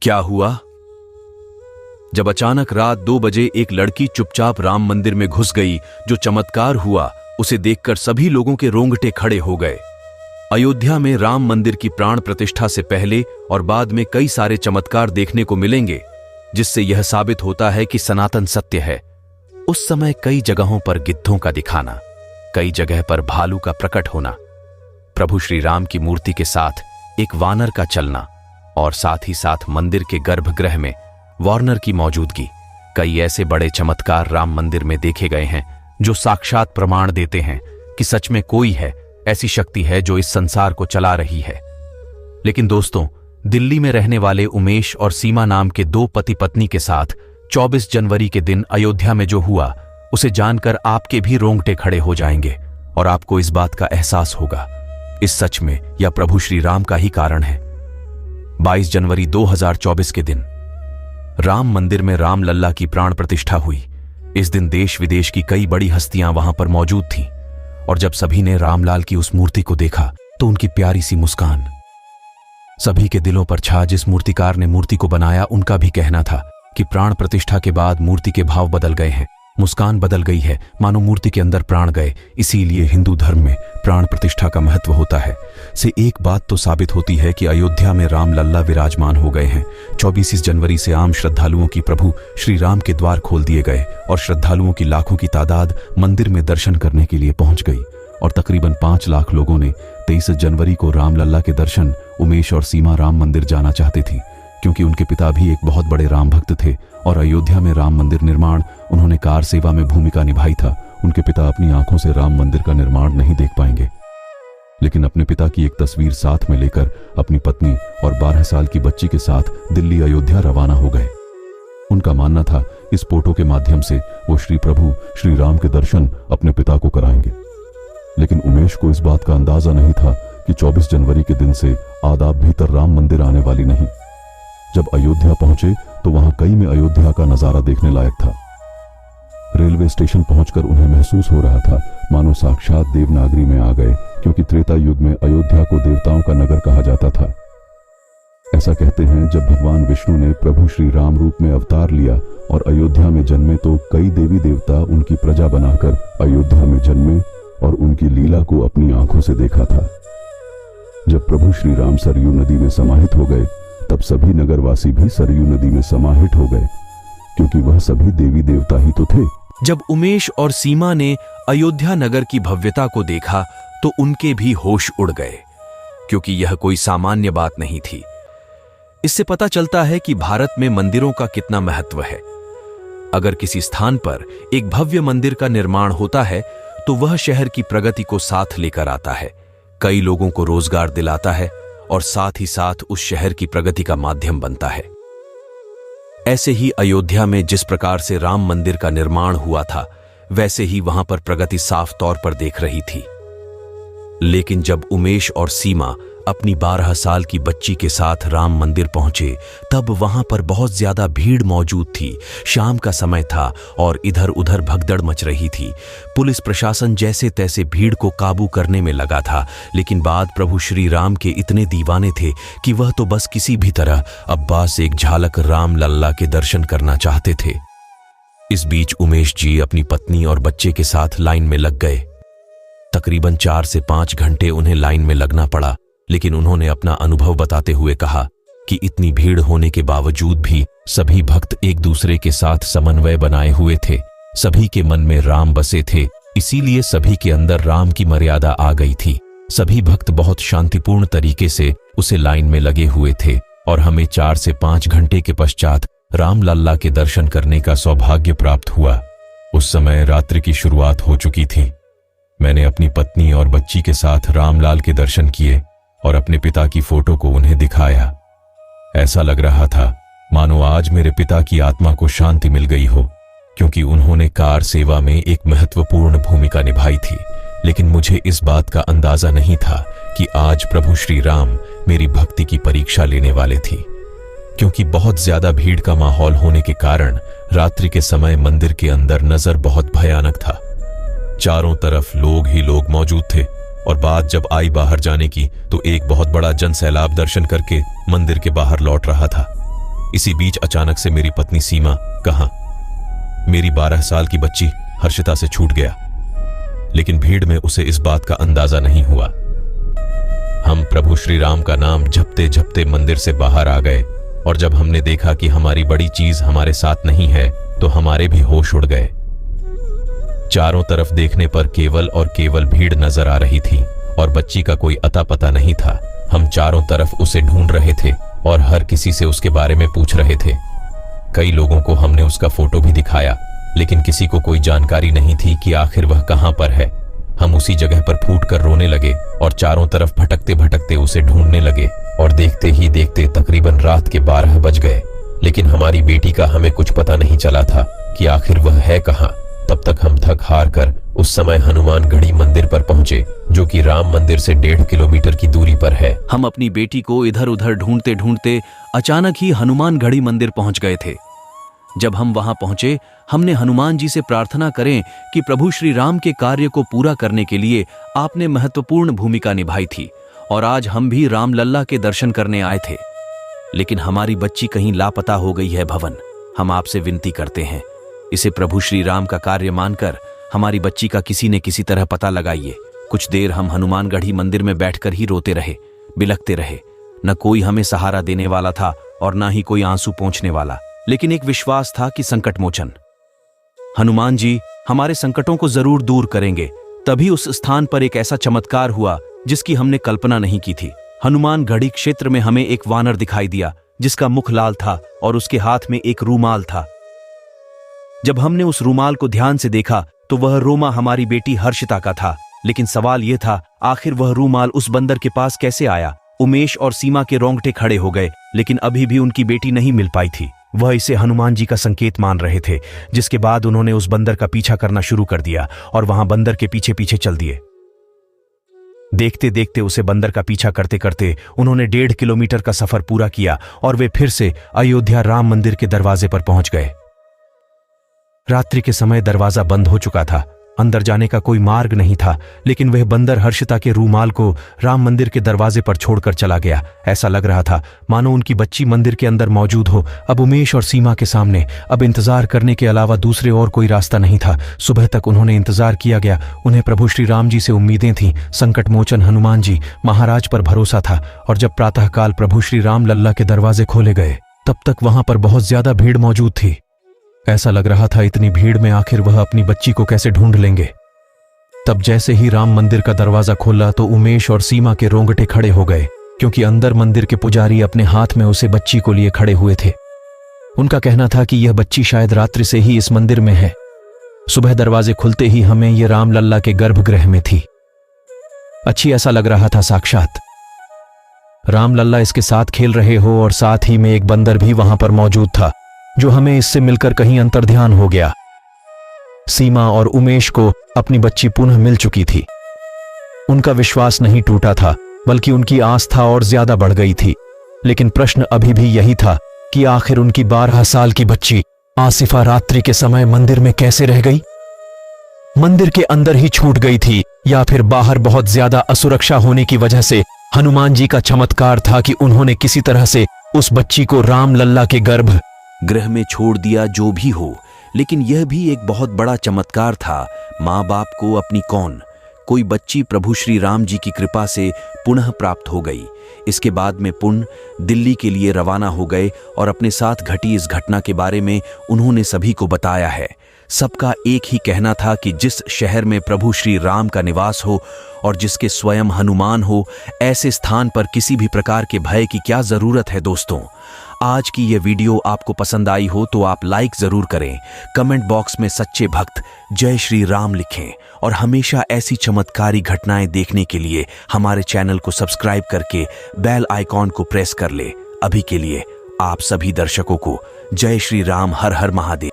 क्या हुआ? जब अचानक रात 2 बजे एक लड़की चुपचाप राम मंदिर में घुस गई, जो चमत्कार हुआ उसे देखकर सभी लोगों के रोंगटे खड़े हो गए। अयोध्या में राम मंदिर की प्राण प्रतिष्ठा से पहले और बाद में कई सारे चमत्कार देखने को मिलेंगे, जिससे यह साबित होता है कि सनातन सत्य है। उस समय कई जगहों पर गिद्धों का दिखाना, कई जगह पर भालू का प्रकट होना, प्रभु श्री राम की मूर्ति के साथ एक वानर का चलना और साथ ही साथ मंदिर के गर्भगृह में वार्नर की मौजूदगी, कई ऐसे बड़े चमत्कार राम मंदिर में देखे गए हैं जो साक्षात प्रमाण देते हैं कि सच में कोई है, ऐसी शक्ति है जो इस संसार को चला रही है। लेकिन दोस्तों, दिल्ली में रहने वाले उमेश और सीमा नाम के 2 पति पत्नी के साथ 24 जनवरी के दिन अयोध्या में जो हुआ, उसे जानकर आपके भी रोंगटे खड़े हो जाएंगे और आपको इस बात का एहसास होगा, इस सच में यह प्रभु श्री राम का ही कारण है। 22 जनवरी 2024 के दिन राम मंदिर में राम लल्ला की प्राण प्रतिष्ठा हुई। इस दिन देश विदेश की कई बड़ी हस्तियां वहां पर मौजूद थीं और जब सभी ने रामलाल की उस मूर्ति को देखा तो उनकी प्यारी सी मुस्कान सभी के दिलों पर छा। जिस मूर्तिकार ने मूर्ति को बनाया, उनका भी कहना था कि प्राण प्रतिष्ठा के बाद मूर्ति के भाव बदल गए हैं, मुस्कान बदल गई है, मानो मूर्ति के अंदर प्राण गए। इसीलिए हिंदू धर्म में प्राण प्रतिष्ठा का महत्व होता है। से एक बात तो साबित होती है कि अयोध्या में राम लल्ला विराजमान हो गए हैं। 24 जनवरी से आम श्रद्धालुओं की प्रभु श्री राम के द्वार खोल दिए गए और श्रद्धालुओं की लाखों की तादाद मंदिर में दर्शन करने के लिए पहुंच गई और तकरीबन 5 लाख लोगों ने 23 जनवरी को राम लल्ला के दर्शन उमेश और सीमा राम मंदिर जाना चाहती थी, क्योंकि उनके पिता भी एक बहुत बड़े राम भक्त थे और अयोध्या में राम मंदिर निर्माण उन्होंने कार सेवा में भूमिका निभाई था। उनके पिता अपनी आंखों से राम मंदिर का निर्माण नहीं देख पाएंगे, लेकिन अपने पिता की एक तस्वीर साथ में लेकर अपनी पत्नी और 12 साल की बच्ची के साथ दिल्ली अयोध्या रवाना हो गए। उनका मानना था इस फोटो के माध्यम से वो श्री प्रभु श्री राम के दर्शन अपने पिता को कराएंगे। लेकिन उमेश को इस बात का अंदाजा नहीं था कि 24 जनवरी के दिन से आदाब भीतर राम मंदिर आने वाली नहीं। जब अयोध्या पहुंचे तो वहां कई में अयोध्या का नजारा देखने लायक था। रेलवे स्टेशन पहुंचकर उन्हें महसूस हो रहा था मानो साक्षात देवनागरी में आ गए, क्योंकि त्रेता युग में अयोध्या को देवताओं का नगर कहा जाता था। ऐसा कहते हैं जब भगवान विष्णु ने प्रभु श्री राम रूप में अवतार लिया और अयोध्या में जन्मे तो कई देवी देवता उनकी प्रजा बनाकर अयोध्या में जन्मे और उनकी लीला को अपनी आंखों से देखा था। जब प्रभु श्री राम सरयू नदी में समाहित हो गए तब सभी नगरवासी भी सरयू नदी में समाहित हो गए, क्योंकि वह सभी देवी देवता ही तो थे। जब उमेश और सीमा ने अयोध्या नगर की भव्यता को देखा तो उनके भी होश उड़ गए, क्योंकि यह कोई सामान्य बात नहीं थी। इससे पता चलता है कि भारत में मंदिरों का कितना महत्व है। अगर किसी स्थान पर एक भव्य मंदिर का निर्माण होता है तो वह शहर की प्रगति को साथ लेकर आता है, कई लोगों को रोजगार दिलाता है और साथ ही साथ उस शहर की प्रगति का माध्यम बनता है। ऐसे ही अयोध्या में जिस प्रकार से राम मंदिर का निर्माण हुआ था, वैसे ही वहां पर प्रगति साफ तौर पर देख रही थी। लेकिन जब उमेश और सीमा अपनी 12 साल की बच्ची के साथ राम मंदिर पहुंचे तब वहां पर बहुत ज्यादा भीड़ मौजूद थी। शाम का समय था और इधर उधर भगदड़ मच रही थी। पुलिस प्रशासन जैसे तैसे भीड़ को काबू करने में लगा था, लेकिन बाद प्रभु श्री राम के इतने दीवाने थे कि वह तो बस किसी भी तरह अब्बास एक झलक राम लल्ला के दर्शन करना चाहते थे। इस बीच उमेश जी अपनी पत्नी और बच्चे के साथ लाइन में लग गए। तकरीबन 4 से 5 घंटे उन्हें लाइन में लगना पड़ा, लेकिन उन्होंने अपना अनुभव बताते हुए कहा कि इतनी भीड़ होने के बावजूद भी सभी भक्त एक दूसरे के साथ समन्वय बनाए हुए थे। सभी के मन में राम बसे थे, इसीलिए सभी के अंदर राम की मर्यादा आ गई थी। सभी भक्त बहुत शांतिपूर्ण तरीके से उसे लाइन में लगे हुए थे और हमें 4 से 5 घंटे के पश्चात राम लल्ला के दर्शन करने का सौभाग्य प्राप्त हुआ। उस समय रात्रि की शुरुआत हो चुकी थी। मैंने अपनी पत्नी और बच्ची के साथ रामलाल के दर्शन किए और अपने पिता की फोटो को उन्हें दिखाया। ऐसा लग रहा था मानो आज मेरे पिता की आत्मा को शांति मिल गई हो, क्योंकि उन्होंने कार सेवा में एक महत्वपूर्ण भूमिका निभाई थी। लेकिन मुझे इस बात का अंदाजा नहीं था कि आज प्रभु श्री राम मेरी भक्ति की परीक्षा लेने वाले थी, क्योंकि बहुत ज्यादा भीड़ का माहौल होने के कारण रात्रि के समय मंदिर के अंदर नजर बहुत भयानक था। चारों तरफ लोग ही लोग मौजूद थे और बात जब आई बाहर जाने की तो एक बहुत बड़ा जनसैलाब दर्शन करके मंदिर के बाहर लौट रहा था। इसी बीच अचानक से मेरी पत्नी सीमा कहाँ, मेरी 12 साल की बच्ची हर्षिता से छूट गया। लेकिन भीड़ में उसे इस बात का अंदाजा नहीं हुआ। हम प्रभु श्री राम का नाम जपते जपते मंदिर से बाहर आ गए और जब हमने देखा कि हमारी बड़ी चीज हमारे साथ नहीं है तो हमारे भी होश उड़ गए। चारों तरफ देखने पर केवल और केवल भीड़ नजर आ रही थी और बच्ची का कोई अता पता नहीं था। हम चारों तरफ उसे ढूंढ रहे थे और हर किसी से उसके बारे में पूछ रहे थे। कई लोगों को हमने उसका फोटो भी दिखाया, लेकिन किसी को कोई जानकारी नहीं थी कि आखिर वह कहां पर है। हम उसी जगह पर फूट कर रोने लगे और चारों तरफ भटकते भटकते उसे ढूंढने लगे और देखते ही देखते तकरीबन रात के 12 बज गए। लेकिन हमारी बेटी का हमें कुछ पता नहीं चला था कि आखिर वह है कहां। तब तक हम थक हार कर उस समय हनुमान गढ़ी मंदिर पर पहुंचे, जो कि राम मंदिर से 1.5 किलोमीटर की दूरी पर है। हम अपनी बेटी को इधर उधर ढूंढते ढूंढते अचानक ही हनुमान गढ़ी मंदिर पहुंच गए थे। जब हम वहां पहुंचे, हमने हनुमान जी से प्रार्थना करें कि प्रभु श्री राम के कार्य को पूरा करने के लिए आपने महत्वपूर्ण भूमिका निभाई थी और आज हम भी रामलल्ला के दर्शन करने आए थे। लेकिन हमारी बच्ची कहीं लापता हो गई है भवन। हम आपसे विनती करते हैं, इसे प्रभु श्री राम का कार्य मानकर हमारी बच्ची का किसी न किसी तरह पता लगाइए। कुछ देर हम हनुमानगढ़ी मंदिर में बैठकर ही रोते रहे, बिलखते रहे। न कोई हमें सहारा देने वाला था और न ही कोई आंसू पोंछने वाला, लेकिन एक विश्वास था कि संकट मोचन हनुमान जी हमारे संकटों को जरूर दूर करेंगे। तभी उस स्थान पर एक ऐसा चमत्कार हुआ जिसकी हमने कल्पना नहीं की थी। हनुमानगढ़ी क्षेत्र में हमें एक वानर दिखाई दिया जिसका मुख लाल था और उसके हाथ में एक रूमाल था। जब हमने उस रूमाल को ध्यान से देखा तो वह रोमा हमारी बेटी हर्षिता का था। लेकिन सवाल यह था, आखिर वह रूमाल उस बंदर के पास कैसे आया? उमेश और सीमा के रोंगटे खड़े हो गए, लेकिन अभी भी उनकी बेटी नहीं मिल पाई थी। वह इसे हनुमान जी का संकेत मान रहे थे, जिसके बाद उन्होंने उस बंदर का पीछा करना शुरू कर दिया और वहां बंदर के पीछे पीछे चल दिए। देखते देखते उसे बंदर का पीछा करते करते उन्होंने 1.5 किलोमीटर का सफर पूरा किया और वे फिर से अयोध्या राम मंदिर के दरवाजे पर पहुंच गए। रात्रि के समय दरवाजा बंद हो चुका था, अंदर जाने का कोई मार्ग नहीं था, लेकिन वह बंदर हर्षिता के रूमाल को राम मंदिर के दरवाजे पर छोड़कर चला गया। ऐसा लग रहा था मानो उनकी बच्ची मंदिर के अंदर मौजूद हो। अब उमेश और सीमा के सामने अब इंतजार करने के अलावा दूसरे और कोई रास्ता नहीं था। सुबह तक उन्होंने इंतजार किया गया। उन्हें प्रभु श्री राम जी से उम्मीदें थीं, संकट मोचन हनुमान जी महाराज पर भरोसा था। और जब प्रातःकाल प्रभु श्री राम लल्ला के दरवाजे खोले गए, तब तक वहां पर बहुत ज्यादा भीड़ मौजूद थी। ऐसा लग रहा था इतनी भीड़ में आखिर वह अपनी बच्ची को कैसे ढूंढ लेंगे। तब जैसे ही राम मंदिर का दरवाजा खोला तो उमेश और सीमा के रोंगटे खड़े हो गए, क्योंकि अंदर मंदिर के पुजारी अपने हाथ में उसे बच्ची को लिए खड़े हुए थे। उनका कहना था कि यह बच्ची शायद रात्रि से ही इस मंदिर में है। सुबह दरवाजे खुलते ही हमें यह राम लल्ला के गर्भगृह में थी। अच्छी ऐसा लग रहा था साक्षात राम लल्ला इसके साथ खेल रहे हो, और साथ ही में एक बंदर भी वहां पर मौजूद था, जो हमें इससे मिलकर कहीं अंतर्ध्यान हो गया। सीमा और उमेश को अपनी बच्ची पुनः मिल चुकी थी। उनका विश्वास नहीं टूटा था, बल्कि उनकी आस्था और ज्यादा बढ़ गई थी। लेकिन प्रश्न अभी भी यही था कि आखिर उनकी 12 साल की बच्ची आसिफा रात्रि के समय मंदिर में कैसे रह गई? मंदिर के अंदर ही छूट गई थी, या फिर बाहर बहुत ज्यादा असुरक्षा होने की वजह से हनुमान जी का चमत्कार था कि उन्होंने किसी तरह से उस बच्ची को राम लल्ला के गर्भ में छोड़ दिया। जो भी हो, लेकिन यह भी एक बहुत बड़ा चमत्कार था। माँ बाप को अपनी कोई बच्ची प्रभु श्री राम जी की कृपा से पुनः प्राप्त हो गई। इसके बाद में पुण्य दिल्ली के लिए रवाना हो गए और अपने साथ घटी इस घटना के बारे में उन्होंने सभी को बताया है। सबका एक ही कहना था कि जिस शहर में प्रभु श्री राम का निवास हो और जिसके स्वयं हनुमान हो, ऐसे स्थान पर किसी भी प्रकार के भय की क्या जरूरत है। दोस्तों, आज की यह वीडियो आपको पसंद आई हो तो आप लाइक जरूर करें, कमेंट बॉक्स में सच्चे भक्त जय श्री राम लिखें और हमेशा ऐसी चमत्कारी घटनाएं देखने के लिए हमारे चैनल को सब्सक्राइब करके बेल आइकॉन को प्रेस कर ले। अभी के लिए आप सभी दर्शकों को जय श्री राम, हर हर महादेव।